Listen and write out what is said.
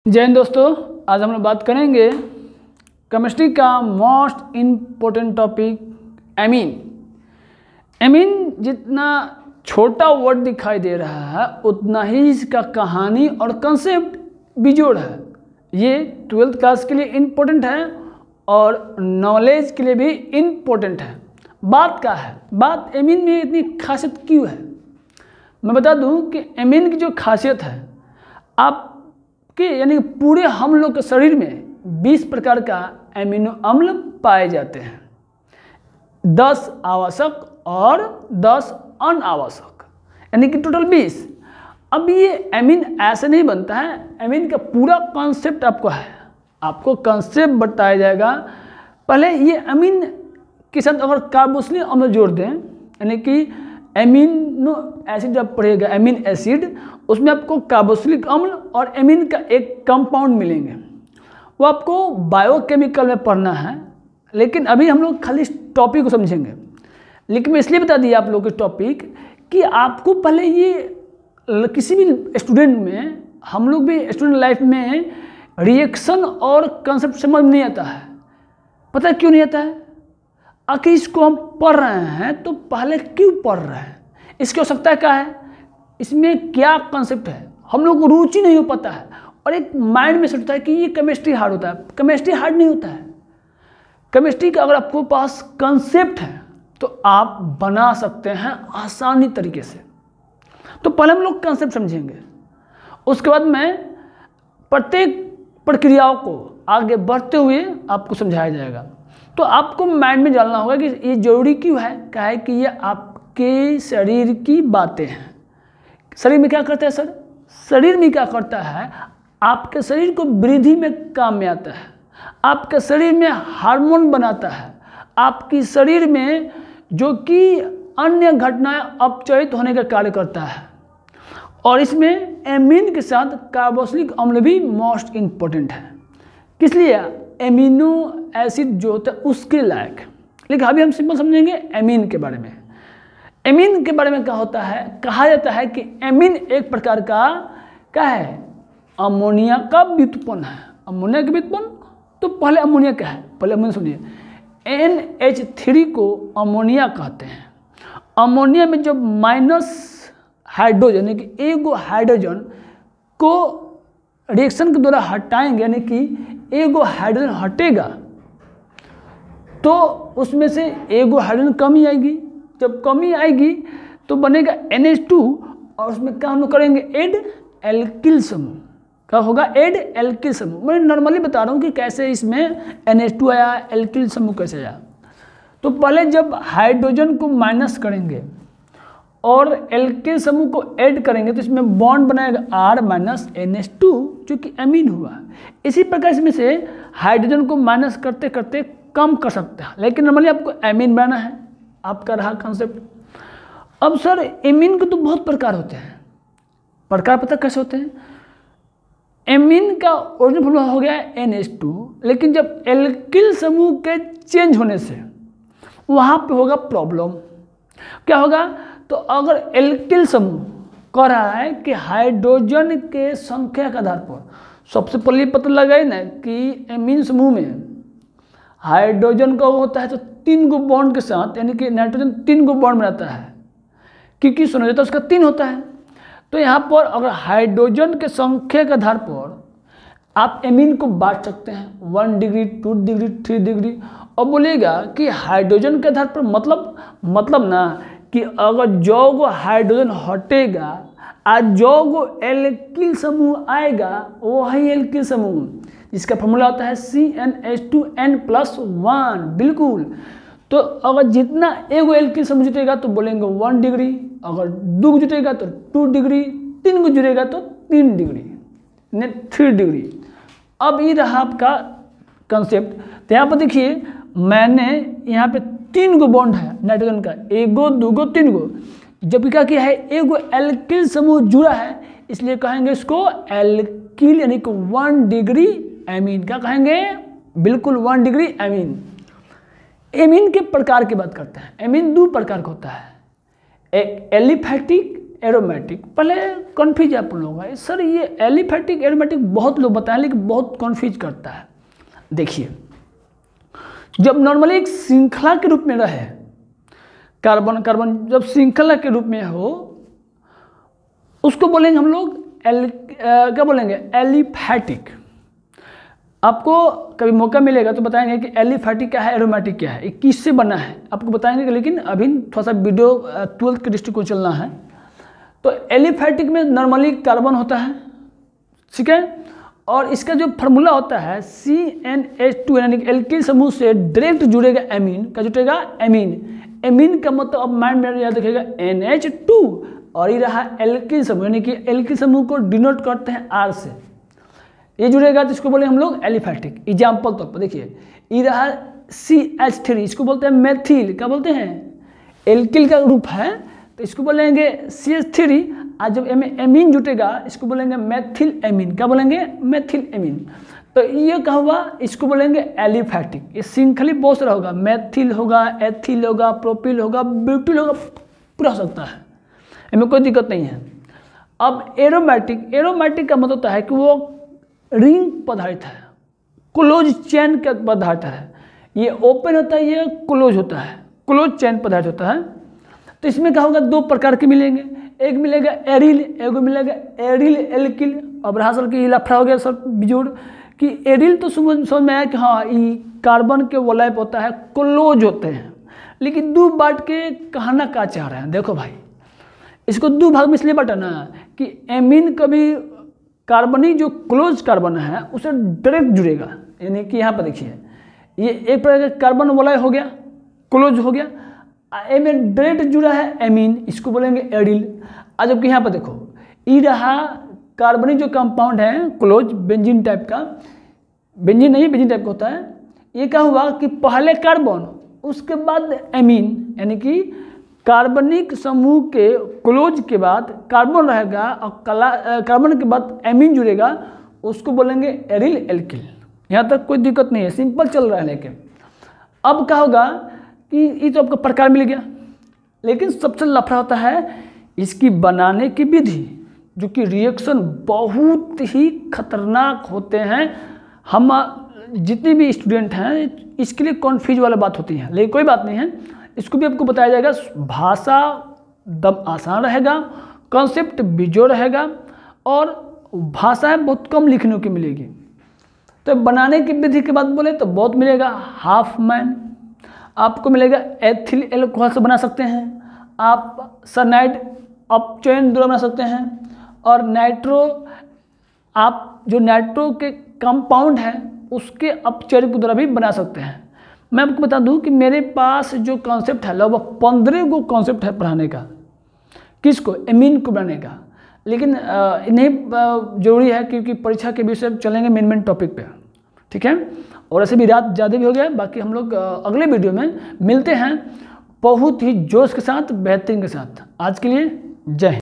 जय हिंद दोस्तों, आज हम लोग बात करेंगे केमिस्ट्री का most important topic amine. Amine जितना छोटा वर्ड दिखाई दे रहा है उतना ही इसका कहानी और कंसेप्ट बिजोड़ है। ये 12th क्लास के लिए इम्पोर्टेंट है और नॉलेज के लिए भी इम्पोर्टेंट है। बात क्या है, बात एमीन में इतनी खासियत क्यों है। मैं बता दूं कि एमीन की जो खासियत है आपके यानी पूरे हम लोग के शरीर में 20 प्रकार का एमिनो अम्ल पाए जाते हैं, 10 आवश्यक और 10 अनावश्यक, यानी कि टोटल 20। अब ये एमीन ऐसे नहीं बनता है, एमीन का पूरा कॉन्सेप्ट आपको कॉन्सेप्ट बताया जाएगा। पहले ये एमीन के साथ अगर कार्बोक्सिलिक अम्ल जोड़ दें, यानी कि एमिनो एसिड जब पढ़ेगा एमीन एसिड, उसमें आपको कार्बोक्सिलिक अम्ल और एमीन का एक कंपाउंड मिलेंगे। वो आपको बायोकेमिकल में पढ़ना है, लेकिन अभी हम लोग खाली इस टॉपिक को समझेंगे। लेकिन मैं इसलिए बता दिया आप लोग के टॉपिक कि आपको पहले ये किसी भी स्टूडेंट में, हम लोग भी स्टूडेंट लाइफ में रिएक्शन और कंसेप्ट समझ नहीं आता है। पता है क्यों नहीं आता है? आखिर इसको हम पढ़ रहे हैं तो पहले क्यों पढ़ रहे हैं, इसकी आवश्यकता क्या है, इसमें क्या कंसेप्ट है, हम लोग को रुचि नहीं हो पाता है। और एक माइंड में सोचता है कि ये केमिस्ट्री हार्ड होता है। केमिस्ट्री हार्ड नहीं होता है। केमिस्ट्री का अगर आपको पास कंसेप्ट है तो आप बना सकते हैं आसानी तरीके से। तो पहले हम लोग कंसेप्ट समझेंगे, उसके बाद में प्रत्येक प्रक्रियाओं को आगे बढ़ते हुए आपको समझाया जाएगा। तो आपको माइंड में जानना होगा कि ये जरूरी क्यों है। क्या है कि ये आपके शरीर की बातें हैं। शरीर में क्या करता है सर? शरीर में क्या करता है, आपके शरीर को वृद्धि में काम में आता है, आपके शरीर में हार्मोन बनाता है, आपकी शरीर में जो कि अन्य घटनाएं अपचयित होने का कार्य करता है। और इसमें एमीन के साथ कार्बोक्सिलिक अम्ल भी मोस्ट इम्पोर्टेंट है। किस लिए? एमिनो एसिड जो होता है उसके लायक। लेकिन अभी हम सिंपल समझेंगे एमीन के बारे में। एमीन के बारे में क्या होता है, कहा जाता है कि एमीन एक प्रकार का क्या है, अमोनिया का व्युत्पन्न है। अमोनिया का व्युत्पन्न, तो पहले अमोनिया क्या है, पहले अमोनिया सुनिए। NH3 को अमोनिया कहते हैं। अमोनिया में जब माइनस हाइड्रोजन यानी कि एगो हाइड्रोजन को रिएक्शन के द्वारा हटाएंगे, यानी कि एगो हाइड्रोजन हटेगा तो उसमें से एगो हाइड्रोजन कमी आएगी। जब कमी आएगी तो बनेगा NH2 और उसमें क्या हम लोग करेंगे, ऐड एल्किल समूह। क्या होगा? ऐड एल्किल समूह। मैं नॉर्मली बता रहा हूँ कि कैसे इसमें NH2 आया, एल्किल समूह कैसे आया। तो पहले जब हाइड्रोजन को माइनस करेंगे और एल्किल समूह को ऐड करेंगे तो इसमें बॉन्ड बनाएगा R माइनस NH2 जो कि एमीन हुआ। इसी प्रकार इसमें से हाइड्रोजन को माइनस करते करते कम कर सकते हैं, लेकिन नॉर्मली आपको एमीन बनाना है, आपका रहा कंसेप्ट। अब सर एमीन के तो बहुत प्रकार होते हैं। प्रकार पता कैसे होते हैं? एमीन का ओरिजिनल फॉर्मूला हो गया है NH2, लेकिन जब एल्किल समूह के चेंज होने से वहाँ पे होगा प्रॉब्लम। क्या होगा? तो अगर एल्किल समूह कह रहा है कि हाइड्रोजन के संख्या के आधार पर, सबसे पहले पता लगाए ना कि एमीन समूह में हाइड्रोजन का होता है तो 3 गो बॉन्ड के साथ, यानी कि नाइट्रोजन 3 गो बॉन्ड बनाता है, क्योंकि सुना जाता है उसका 3 होता है। तो यहाँ पर अगर हाइड्रोजन के संख्या के आधार पर आप एमीन को बांट सकते हैं 1 डिग्री, 2 डिग्री, 3 डिग्री। और बोलेगा कि हाइड्रोजन के आधार पर मतलब ना कि अगर जो गो हाइड्रोजन हटेगा और जो गो एल्किल समूह आएगा वही एल्किल समूह, जिसका फॉर्मूला होता है CnH2n+1। बिल्कुल। तो अगर जितना एगो एल्किल समूह जुटेगा तो बोलेंगे 1 डिग्री, अगर 2 जुटेगा तो 2 डिग्री, 3 को जुटेगा तो 3 डिग्री, 3 डिग्री। अब ये रहा आपका कंसेप्ट। तो यहाँ पर देखिए मैंने यहाँ पे 3 गो बॉन्ड है नाइट्रोजन का, 1 गो, 2 गो, 3 गो। जब क्या किया है, एगो एल्किल समूह जुड़ा है, इसलिए कहेंगे इसको एल्किल, यानी कि 1 डिग्री एमीन। क्या कहेंगे? बिल्कुल 1 डिग्री एमीन। एमीन के प्रकार की बात करते हैं। एमीन 2 प्रकार का होता है, एक एलिफैटिक, एरोमेटिक, पहले कन्फ्यूज आप लोगों का, सर ये एलिफैटिक एरोमेटिक बहुत लोग बताएं लेकिन बहुत कन्फ्यूज करता है। देखिए, जब नॉर्मली एक श्रृंखला के रूप में रहे, कार्बन कार्बन जब श्रृंखला के रूप में हो, उसको बोलेंगे हम लोग क्या बोलेंगे, एलिफैटिक। आपको कभी मौका मिलेगा तो बताएंगे कि एलिफैटिक क्या है, एरोमेटिक क्या है, ये किससे बना है, आपको बताएंगे। लेकिन अभी थोड़ा सा वीडियो 12th के दृष्टिकोण चलना है। तो एलिफैटिक में नॉर्मली कार्बन होता है, ठीक है, और इसका जो फार्मूला होता है CnH2, यानी कि एल्किल समूह से डायरेक्ट जुड़ेगा एमीन का, जुड़ेगा एमीन। एमीन का मतलब अब माइंड में याद रखिएगा NH2, और ये रहा एल्किल समूह, यानी कि एल्किल समूह को डिनोट करते हैं R से, ये जुड़ेगा तो इसको बोले हम लोग एलिफैटिक। एग्जाम्पल तौर पर देखिए, ये रहा CH3, इसको बोलते हैं मेथिल, क्या बोलते हैं, एल्किल का रूप है, तो इसको बोलेंगे CH3। आज जब एमीन जुटेगा इसको बोलेंगे मेथिल एमीन, क्या बोलेंगे, मेथिल एमीन। तो ये क्या हुआ, इसको बोलेंगे एलिफैटिक। ये श्रृंखली बहुत सारा होगा, मेथिल होगा, एथिल होगा, प्रोपिल होगा, ब्यूटिल होगा, पूरा हो सकता है, इसमें कोई दिक्कत नहीं है। अब एरोमेटिक, एरोमेटिक का मतलब होता है कि वो रिंग पदार्थ है, क्लोज चैन का पदार्थ है, ये ओपन होता है, ये क्लोज होता है, क्लोज चैन पदार्थ होता है। तो इसमें क्या होगा, दो प्रकार के मिलेंगे, एक मिलेगा एरिल, एक मिलेगा एरिल एल्किल। अब रासल की लफड़ा हो गया सब बिजोड़ कि एरिल तो समझ में आया कि हाँ ये कार्बन के वलय होता है, क्लोज होते हैं, लेकिन दो बांट के कहना क्या चाह रहे हैं, देखो भाई, इसको दो भाग में इसलिए बांटना कि एमीन कभी कार्बनिक जो क्लोज कार्बन है उसे डायरेक्ट जुड़ेगा, यानी कि यहाँ पर देखिए ये एक प्रकार का कार्बन वलय हो गया, क्लोज हो गया, एमीन डायरेक्ट जुड़ा है एमीन, इसको बोलेंगे एरिल। आज जबकि यहाँ पर देखो, ये रहा कार्बनिक जो कंपाउंड है क्लोज, बेंजीन टाइप का, बेंजीन नहीं बेंजीन टाइप का होता है। ये क्या हुआ कि पहले कार्बन उसके बाद एमीन, यानी कि कार्बनिक समूह के क्लोज के बाद कार्बन रहेगा और कार्बन के बाद एमीन जुड़ेगा, उसको बोलेंगे एरिल एल्किल। यहाँ तक कोई दिक्कत नहीं है, सिंपल चल रहा है। लेकिन अब क्या होगा कि ये तो आपको प्रकार मिल गया, लेकिन सबसे लफड़ा होता है इसकी बनाने की विधि, जो कि रिएक्शन बहुत ही खतरनाक होते हैं। हम जितने भी स्टूडेंट हैं इसके लिए कन्फ्यूज वाला बात होती है, लेकिन कोई बात नहीं है, इसको भी आपको बताया जाएगा। भाषा दम आसान रहेगा, कॉन्सेप्ट बिजोड़ रहेगा, और भाषाएं बहुत कम लिखने की मिलेगी। तो बनाने की विधि की बात बोले तो बहुत मिलेगा। हाफ मैन आपको मिलेगा, एथिल एल्कोहल से बना सकते हैं आप, साइनाइड अपचयन द्वारा बना सकते हैं, और नाइट्रो आप जो नाइट्रो के कंपाउंड है उसके अपचयन के द्वारा भी बना सकते हैं। मैं आपको बता दूं कि मेरे पास जो कॉन्सेप्ट है लगभग 15 गो कॉन्सेप्ट है पढ़ाने का, किसको, एमीन को बनाने का। लेकिन इन्हें जरूरी है क्योंकि परीक्षा के विषय चलेंगे मेन टॉपिक पे, ठीक है। और ऐसे भी रात ज़्यादा भी हो गया, बाकी हम लोग अगले वीडियो में मिलते हैं बहुत ही जोश के साथ, बेहतरीन के साथ। आज के लिए जय हिंद।